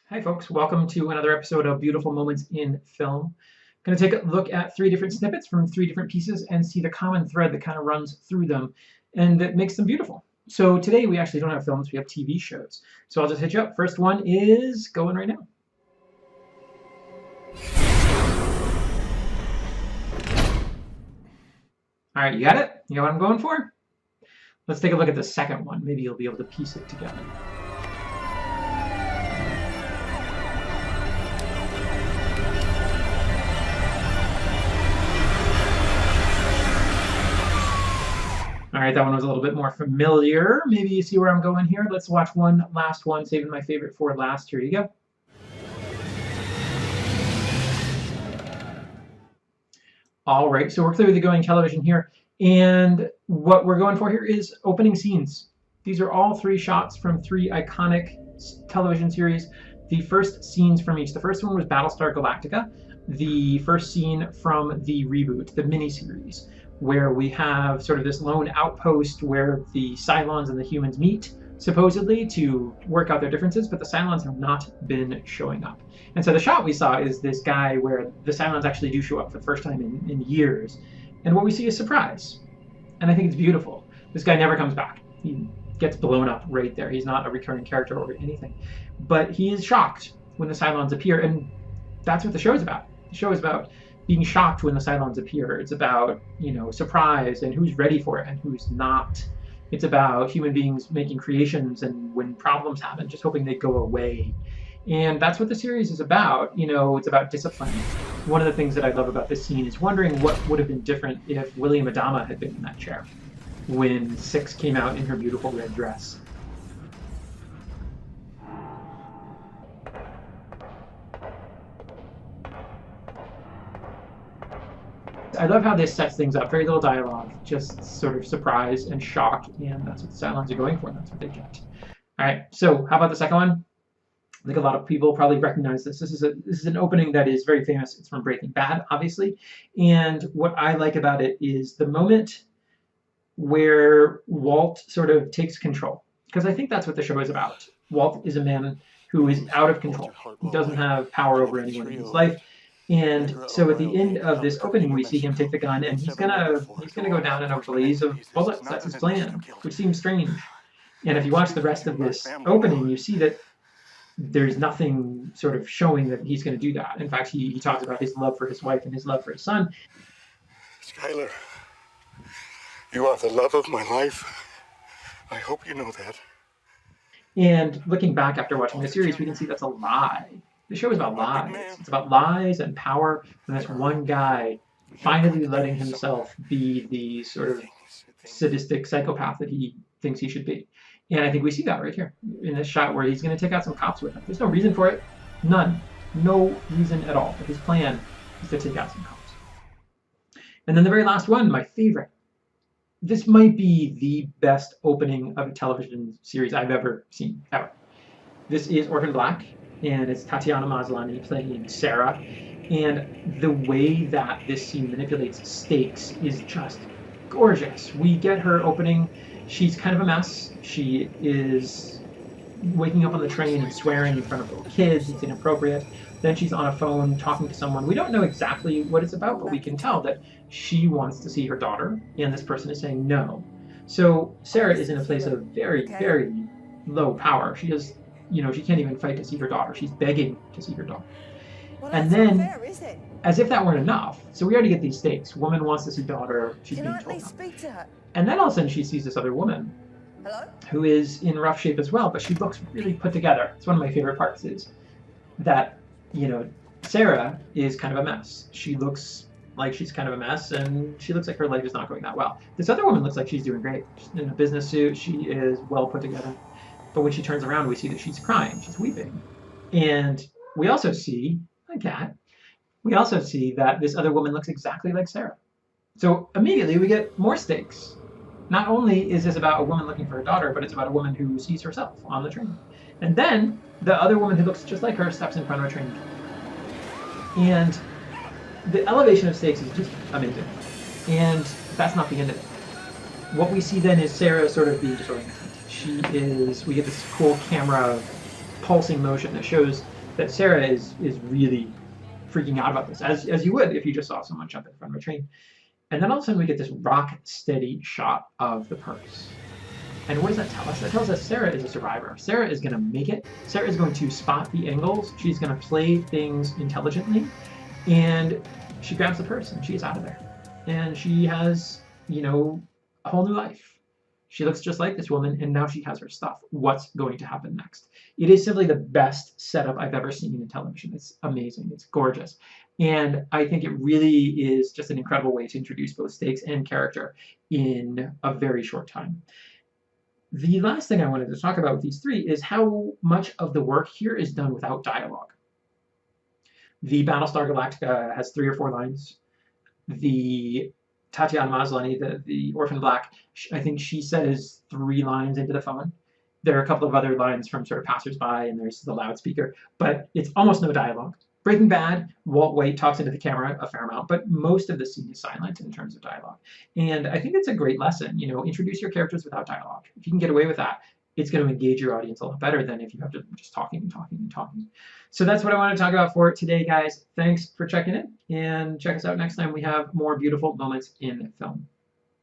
Hi, folks. Welcome to another episode of Beautiful Moments in Film. I'm going to take a look at three different snippets from three different pieces and see the common thread that kind of runs through them and that makes them beautiful. So today we actually don't have films, we have TV shows. So I'll just hit you up. First one is going right now. All right, you got it? You know what I'm going for? Let's take a look at the second one. Maybe you'll be able to piece it together. All right, that one was a little bit more familiar. Maybe you see where I'm going here. Let's watch one last one, saving my favorite for last. Here you go. All right, so we're clearly going television here. And what we're going for here is opening scenes. These are all three shots from three iconic television series. The first scenes from each. The first one was Battlestar Galactica, the first scene from the reboot, the miniseries, where we have sort of this lone outpost where the Cylons and the humans meet, supposedly, to work out their differences, but the Cylons have not been showing up. And so the shot we saw is this guy where the Cylons actually do show up for the first time in years. And what we see is surprise. And I think it's beautiful. This guy never comes back. He gets blown up right there. He's not a recurring character or anything. But he is shocked when the Cylons appear, and that's what the show is about. The show is about being shocked when the Cylons appear. It's about, surprise and who's ready for it and who's not. It's about human beings making creations and when problems happen, just hoping they go away. And that's what the series is about. It's about discipline. One of the things that I love about this scene is wondering what would have been different if William Adama had been in that chair when Six came out in her beautiful red dress. I love how this sets things up. Very little dialogue, just sort of surprise and shock, and that's what the Cylons are going for, and that's what they get. All right, so how about the second one? I think a lot of people probably recognize this. This is an opening that is very famous. It's from Breaking Bad, obviously. And what I like about it is the moment where Walt sort of takes control. Because I think that's what the show is about. Walt is a man who is out of control. He doesn't have power over anyone in his life. And so at the end of this opening, we see him take the gun, and he's gonna go down in a blaze of bullets. That's his plan, which seems strange. And if you watch the rest of this opening, you see that there's nothing sort of showing that he's going to do that. In fact, he talks about his love for his wife and his love for his son. Skyler, you are the love of my life. I hope you know that. And looking back after watching the series, we can see that's a lie. The show is about lies. It's about lies and power, and this one guy finally letting himself be the sort of sadistic psychopath that he thinks he should be. And I think we see that right here in this shot where he's going to take out some cops with him. There's no reason for it. None. No reason at all. But his plan is to take out some cops. And then the very last one, my favorite. This might be the best opening of a television series I've ever seen, ever. This is Orphan Black, and it's Tatiana Maslany playing Sarah. And the way that this scene manipulates stakes is just gorgeous. We get her opening. She's kind of a mess. She is waking up on the train and swearing in front of little kids. It's inappropriate. Then she's on a phone talking to someone. We don't know exactly what it's about, but we can tell that she wants to see her daughter, and this person is saying no. So Sarah is in a place of very, very low power. She has, she can't even fight to see her daughter. She's begging to see her daughter. And then, as if that weren't enough, so we already get these stakes. Woman wants to see daughter. She's being told no. And then all of a sudden she sees this other woman who is in rough shape as well, but she looks really put together. It's one of my favorite parts is that, Sarah is kind of a mess. She looks like she's kind of a mess, and she looks like her life is not going that well. This other woman looks like she's doing great. She's in a business suit. She is well put together. But when she turns around, we see that she's crying. She's weeping. And we also see, we also see that this other woman looks exactly like Sarah. So immediately we get more stakes. Not only is this about a woman looking for her daughter, but it's about a woman who sees herself on the train. And then the other woman who looks just like her steps in front of a train. And the elevation of stakes is just amazing. And that's not the end of it. What we see then is Sarah sort of being disoriented. We get this cool camera pulsing motion that shows that Sarah is really freaking out about this, as you would if you just saw someone jump in front of a train. And then all of a sudden we get this rock steady shot of the purse. And what does that tell us? That tells us Sarah is a survivor. Sarah is going to make it. Sarah is going to spot the angles. She's going to play things intelligently. And she grabs the purse and she's out of there. And she has, you know, a whole new life. She looks just like this woman, and now she has her stuff. What's going to happen next? It is simply the best setup I've ever seen in television. It's amazing. It's gorgeous. And I think it really is just an incredible way to introduce both stakes and character in a very short time. The last thing I wanted to talk about with these three is how much of the work here is done without dialogue. The Battlestar Galactica has 3 or 4 lines. The Tatiana Maslany, the Orphan Black, I think she says 3 lines into the phone. There are a couple of other lines from sort of passersby, and there's the loudspeaker, but it's almost no dialogue. Breaking Bad, Walt White talks into the camera a fair amount, but most of the scene is silent in terms of dialogue. And I think it's a great lesson, you know, introduce your characters without dialogue. If you can get away with that, it's going to engage your audience a lot better than if you have to just talking and talking and talking. So that's what I want to talk about for today, guys. Thanks for checking in, and check us out next time. We have more beautiful moments in film.